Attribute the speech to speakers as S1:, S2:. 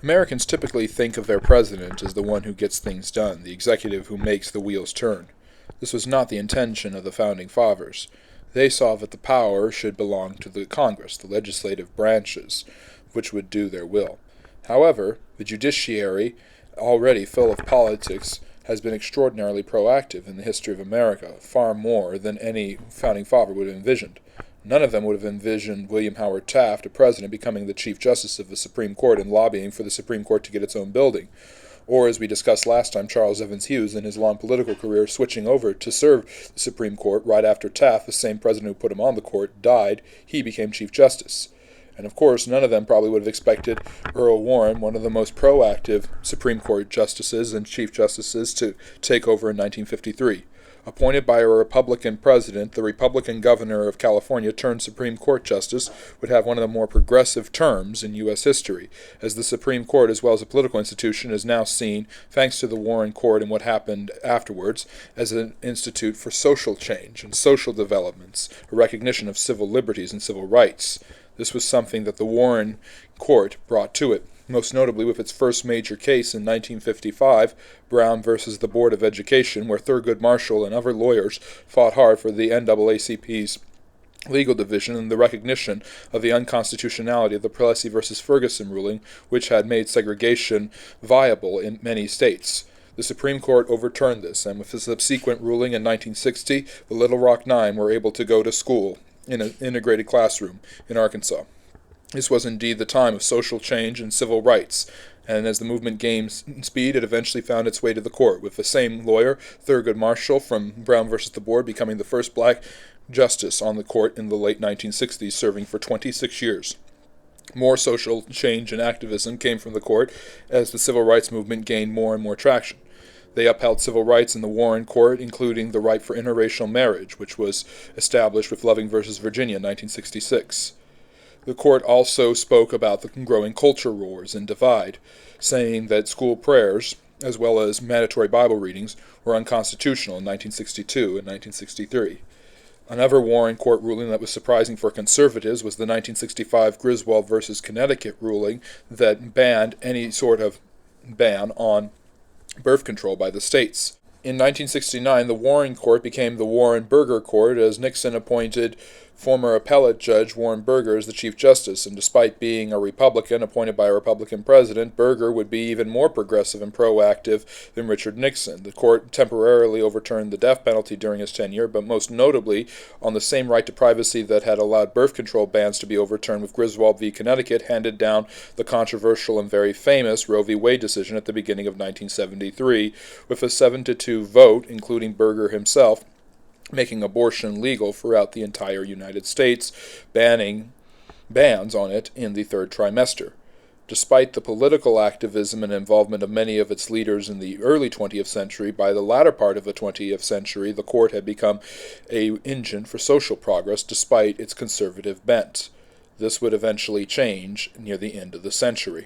S1: Americans typically think of their president as the one who gets things done, the executive who makes the wheels turn. This was not the intention of the Founding Fathers. They saw that the power should belong to the Congress, the legislative branches, which would do their will. However, the judiciary, already full of politics, has been extraordinarily proactive in the history of America, far more than any Founding Father would have envisioned. None of them would have envisioned William Howard Taft, a president, becoming the Chief Justice of the Supreme Court and lobbying for the Supreme Court to get its own building. Or, as we discussed last time, Charles Evans Hughes, in his long political career, switching over to serve the Supreme Court right after Taft, the same president who put him on the court, died. He became Chief Justice. And of course, none of them probably would have expected Earl Warren, one of the most proactive Supreme Court justices and Chief Justices, to take over in 1953. Appointed by a Republican president, the Republican governor of California turned Supreme Court justice would have one of the more progressive terms in U.S. history, as the Supreme Court, as well as a political institution, is now seen, thanks to the Warren Court and what happened afterwards, as an institute for social change and social developments, a recognition of civil liberties and civil rights. This was something that the Warren Court brought to it, most notably with its first major case in 1955, Brown versus the Board of Education, where Thurgood Marshall and other lawyers fought hard for the NAACP's legal division and the recognition of the unconstitutionality of the Plessy versus Ferguson ruling, which had made segregation viable in many states. The Supreme Court overturned this, and with the subsequent ruling in 1960, the Little Rock Nine were able to go to school in an integrated classroom in Arkansas. This was indeed the time of social change and civil rights, and as the movement gained speed, it eventually found its way to the court, with the same lawyer, Thurgood Marshall, from Brown versus the Board, becoming the first black justice on the court in the late 1960s, serving for 26 years. More social change and activism came from the court as the civil rights movement gained more and more traction. They upheld civil rights in the Warren Court, including the right for interracial marriage, which was established with Loving versus Virginia in 1966. The court also spoke about the growing culture wars and divide, saying that school prayers, as well as mandatory Bible readings, were unconstitutional in 1962 and 1963. Another Warren Court ruling that was surprising for conservatives was the 1965 Griswold versus Connecticut ruling that banned any sort of ban on birth control by the states. In 1969, the Warren Court became the Warren-Burger Court as Nixon appointed former appellate judge Warren Burger as the Chief Justice, and despite being a Republican appointed by a Republican president, Burger would be even more progressive and proactive than Richard Nixon. The court temporarily overturned the death penalty during his tenure, but most notably on the same right to privacy that had allowed birth control bans to be overturned with Griswold v. Connecticut, handed down the controversial and very famous Roe v. Wade decision at the beginning of 1973, with a 7-2 vote, including Burger himself, making abortion legal throughout the entire United States, bans on it in the third trimester. Despite the political activism and involvement of many of its leaders in the early 20th century, by the latter part of the 20th century, the court had become an engine for social progress despite its conservative bent. This would eventually change near the end of the century.